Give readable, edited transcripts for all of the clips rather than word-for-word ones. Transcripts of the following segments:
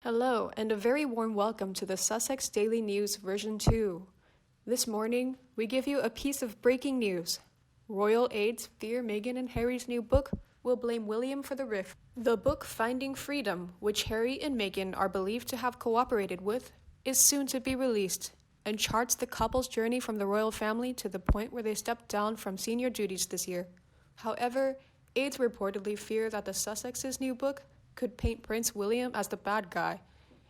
Hello, and a very warm welcome to the Sussex Daily News version 2. This morning, we give you a piece of breaking news. Royal aides fear Meghan and Harry's new book will blame William for the rift. The book Finding Freedom, which Harry and Meghan are believed to have cooperated with, is soon to be released and charts the couple's journey from the royal family to the point where they stepped down from senior duties this year. However, aides reportedly fear that the Sussex's new book could paint Prince William as the bad guy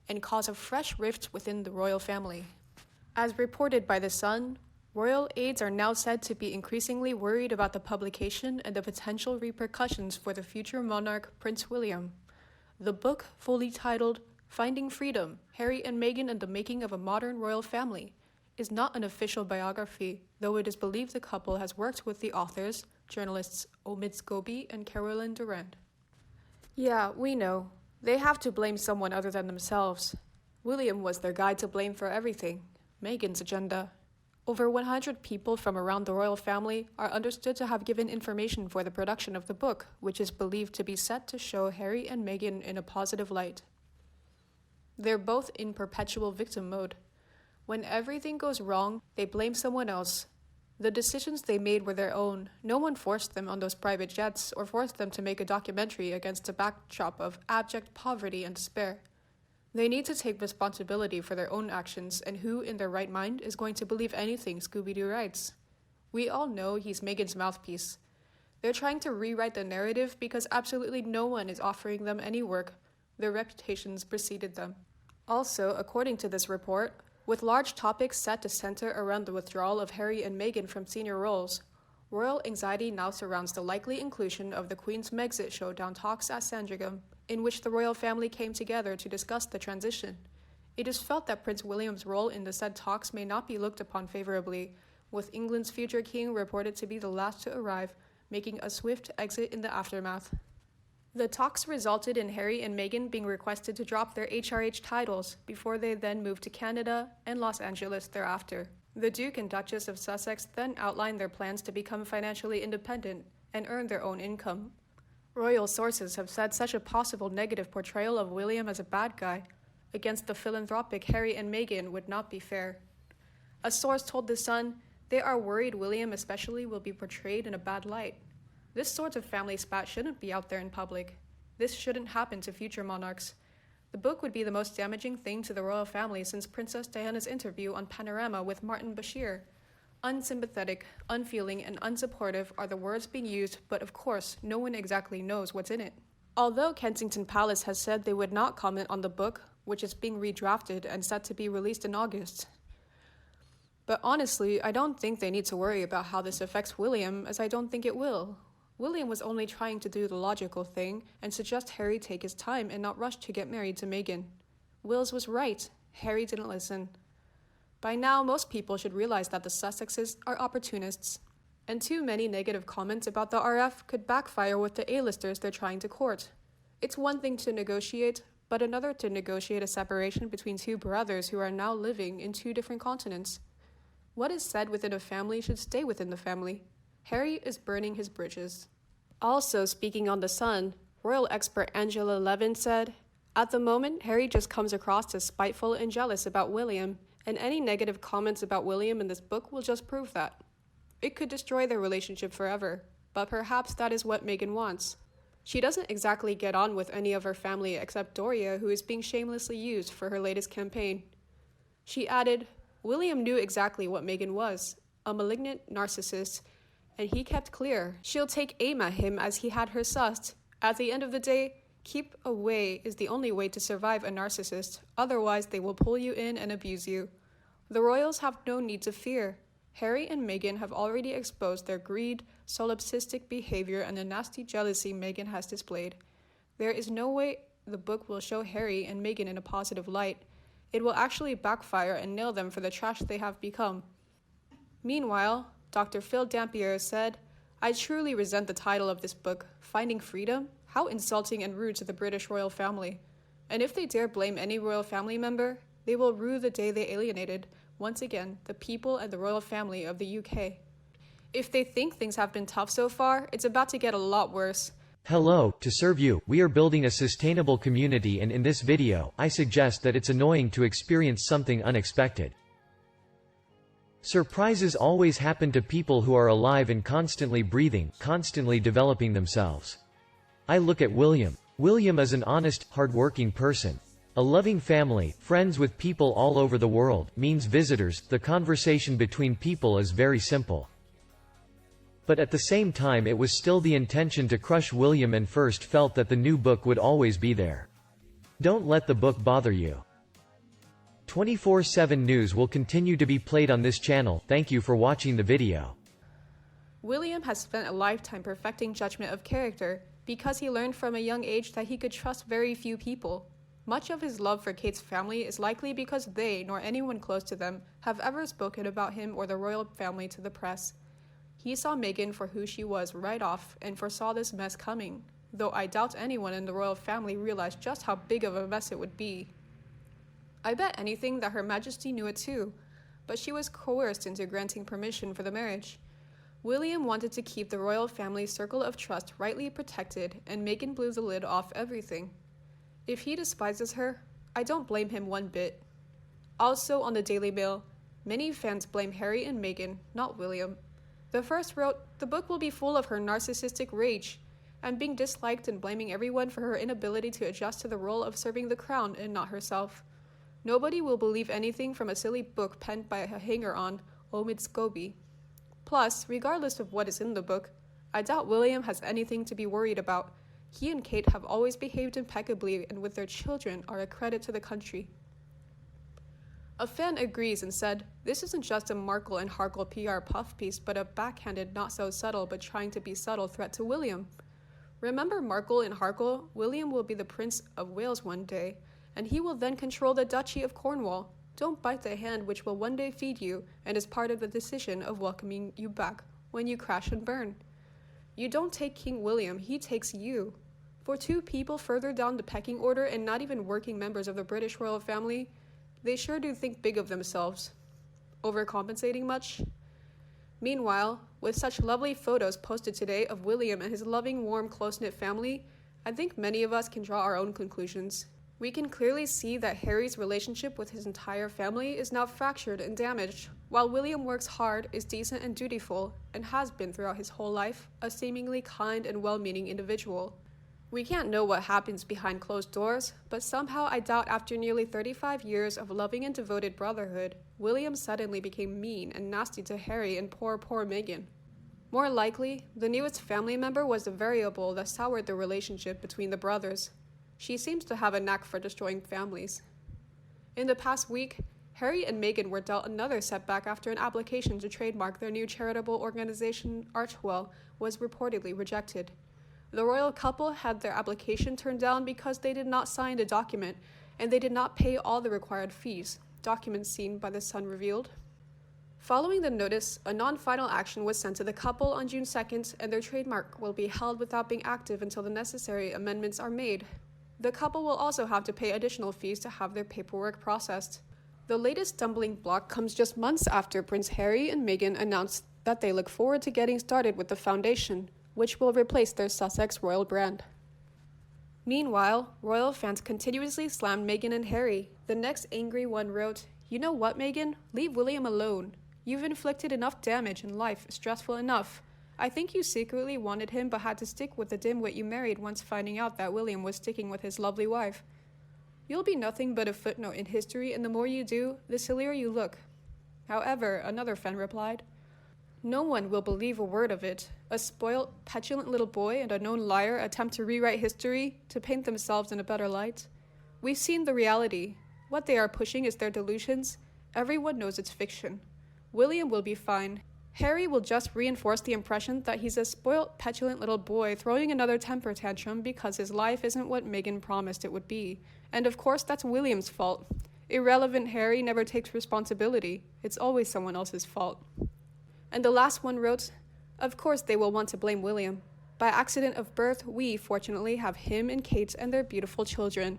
and cause a fresh rift within the royal family. As reported by The Sun, royal aides are now said to be increasingly worried about the publication and the potential repercussions for the future monarch Prince William. The book, fully titled Finding Freedom, Harry and Meghan and the Making of a Modern Royal Family, is not an official biography, though it is believed the couple has worked with the authors, journalists Omid Scobie and Carolyn Durand. Yeah, we know. They have to blame someone other than themselves. William was their guy to blame for everything. Meghan's agenda. Over 100 people from around the royal family are understood to have given information for the production of the book, which is believed to be set to show Harry and Meghan in a positive light. They're both in perpetual victim mode. When everything goes wrong, they blame someone else. The decisions they made were their own. No one forced them on those private jets or forced them to make a documentary against a backdrop of abject poverty and despair. They need to take responsibility for their own actions, and who in their right mind is going to believe anything Scooby-Doo writes? We all know he's Meghan's mouthpiece. They're trying to rewrite the narrative because absolutely no one is offering them any work. Their reputations preceded them. Also, according to this report, with large topics set to center around the withdrawal of Harry and Meghan from senior roles, royal anxiety now surrounds the likely inclusion of the Queen's Megxit showdown talks at Sandringham, in which the royal family came together to discuss the transition. It is felt that Prince William's role in the said talks may not be looked upon favorably, with England's future king reported to be the last to arrive, making a swift exit in the aftermath. The talks resulted in Harry and Meghan being requested to drop their HRH titles before they then moved to Canada and Los Angeles thereafter. The Duke and Duchess of Sussex then outlined their plans to become financially independent and earn their own income. Royal sources have said such a possible negative portrayal of William as a bad guy against the philanthropic Harry and Meghan would not be fair. A source told The Sun they are worried William especially will be portrayed in a bad light. This sort of family spat shouldn't be out there in public. This shouldn't happen to future monarchs. The book would be the most damaging thing to the royal family since Princess Diana's interview on Panorama with Martin Bashir. Unsympathetic, unfeeling, and unsupportive are the words being used, but of course, no one exactly knows what's in it. Although Kensington Palace has said they would not comment on the book, which is being redrafted and set to be released in August. But honestly, I don't think they need to worry about how this affects William, as I don't think it will. William was only trying to do the logical thing and suggest Harry take his time and not rush to get married to Meghan. Wills was right. Harry didn't listen. By now, most people should realize that the Sussexes are opportunists, and too many negative comments about the RF could backfire with the A-listers they're trying to court. It's one thing to negotiate, but another to negotiate a separation between two brothers who are now living in two different continents. What is said within a family should stay within the family. Harry is burning his bridges. Also, speaking on The Sun, royal expert Angela Levin said, "At the moment, Harry just comes across as spiteful and jealous about William, and any negative comments about William in this book will just prove that. It could destroy their relationship forever, but perhaps that is what Meghan wants. She doesn't exactly get on with any of her family except Doria, who is being shamelessly used for her latest campaign." She added, "William knew exactly what Meghan was, a malignant narcissist, and he kept clear. She'll take aim at him as he had her sussed. At the end of the day, keep away is the only way to survive a narcissist, otherwise they will pull you in and abuse you. The royals have no need to fear. Harry and Meghan have already exposed their greed, solipsistic behavior, and the nasty jealousy Meghan has displayed. There is no way the book will show Harry and Meghan in a positive light. It will actually backfire and nail them for the trash they have become." Meanwhile, Dr. Phil Dampier said, "I truly resent the title of this book, Finding Freedom. How insulting and rude to the British royal family. And if they dare blame any royal family member, they will rue the day they alienated, once again, the people and the royal family of the UK. If they think things have been tough so far, it's about to get a lot worse. Hello, to serve you, we are building a sustainable community, and in this video, I suggest that it's annoying to experience something unexpected. Surprises always happen to people who are alive and constantly breathing, constantly developing themselves. I look at William. William is an honest, hardworking person. A loving family, friends with people all over the world, means visitors, the conversation between people is very simple. But at the same time it was still the intention to crush William, and first felt that the new book would always be there. Don't let the book bother you. 24/7 news will continue to be played on this channel. Thank you for watching the video. William has spent a lifetime perfecting judgment of character because he learned from a young age that he could trust very few people. Much of his love for Kate's family is likely because they, nor anyone close to them, have ever spoken about him or the royal family to the press. He saw Meghan for who she was right off and foresaw this mess coming, though I doubt anyone in the royal family realized just how big of a mess it would be. I bet anything that Her Majesty knew it too, but she was coerced into granting permission for the marriage. William wanted to keep the royal family's circle of trust rightly protected, and Meghan blew the lid off everything. If he despises her, I don't blame him one bit. Also on the Daily Mail, many fans blame Harry and Meghan, not William. The first wrote, "The book will be full of her narcissistic rage and being disliked and blaming everyone for her inability to adjust to the role of serving the crown and not herself. Nobody will believe anything from a silly book penned by a hanger-on, Omid Scobie. Plus, regardless of what is in the book, I doubt William has anything to be worried about. He and Kate have always behaved impeccably and with their children are a credit to the country." A fan agrees and said, "This isn't just a Markle and Harkle PR puff piece, but a backhanded, not so subtle but trying to be subtle threat to William. Remember Markle and Harkle? William will be the Prince of Wales one day, and he will then control the Duchy of Cornwall. Don't bite the hand which will one day feed you and is part of the decision of welcoming you back when you crash and burn. You don't take King William, he takes you. For two people further down the pecking order and not even working members of the British royal family, they sure do think big of themselves. Overcompensating much?" Meanwhile, with such lovely photos posted today of William and his loving, warm, close-knit family, I think many of us can draw our own conclusions. We can clearly see that Harry's relationship with his entire family is now fractured and damaged, while William works hard, is decent and dutiful, and has been throughout his whole life, a seemingly kind and well-meaning individual. We can't know what happens behind closed doors, but somehow I doubt after nearly 35 years of loving and devoted brotherhood, William suddenly became mean and nasty to Harry and poor Meghan. More likely, the newest family member was the variable that soured the relationship between the brothers. She seems to have a knack for destroying families. In the past week, Harry and Meghan were dealt another setback after an application to trademark their new charitable organization, Archewell, was reportedly rejected. The royal couple had their application turned down because they did not sign the document, and they did not pay all the required fees, documents seen by The Sun revealed. Following the notice, a non-final action was sent to the couple on June 2nd, and their trademark will be held without being active until the necessary amendments are made. The couple will also have to pay additional fees to have their paperwork processed. The latest stumbling block comes just months after Prince Harry and Meghan announced that they look forward to getting started with the foundation, which will replace their Sussex royal brand. Meanwhile, royal fans continuously slammed Meghan and Harry. The next angry one wrote, "You know what, Meghan? Leave William alone. You've inflicted enough damage and life is stressful enough. I think you secretly wanted him but had to stick with the dimwit you married once finding out that William was sticking with his lovely wife. You'll be nothing but a footnote in history, and the more you do, the sillier you look." However, another fan replied, "No one will believe a word of it. A spoilt, petulant little boy and a known liar attempt to rewrite history to paint themselves in a better light. We've seen the reality. What they are pushing is their delusions. Everyone knows it's fiction. William will be fine. Harry will just reinforce the impression that he's a spoilt, petulant little boy throwing another temper tantrum because his life isn't what Meghan promised it would be. And of course that's William's fault. Irrelevant Harry never takes responsibility. It's always someone else's fault." And the last one wrote, "Of course they will want to blame William. By accident of birth, we, fortunately, have him and Kate and their beautiful children.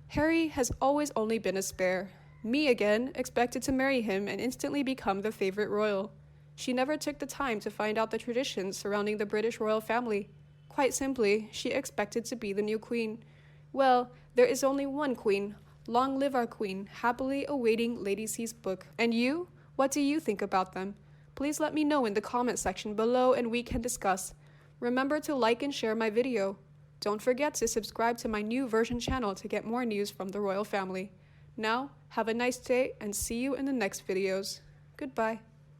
Harry has always only been a spare. Me, again, expected to marry him and instantly become the favorite royal. She never took the time to find out the traditions surrounding the British royal family. Quite simply, she expected to be the new queen. Well, there is only one queen. Long live our queen, happily awaiting Lady C's book. And you? What do you think about them? Please let me know in the comment section below and we can discuss. Remember to like and share my video. Don't forget to subscribe to my new version channel to get more news from the royal family. Now, have a nice day and see you in the next videos. Goodbye.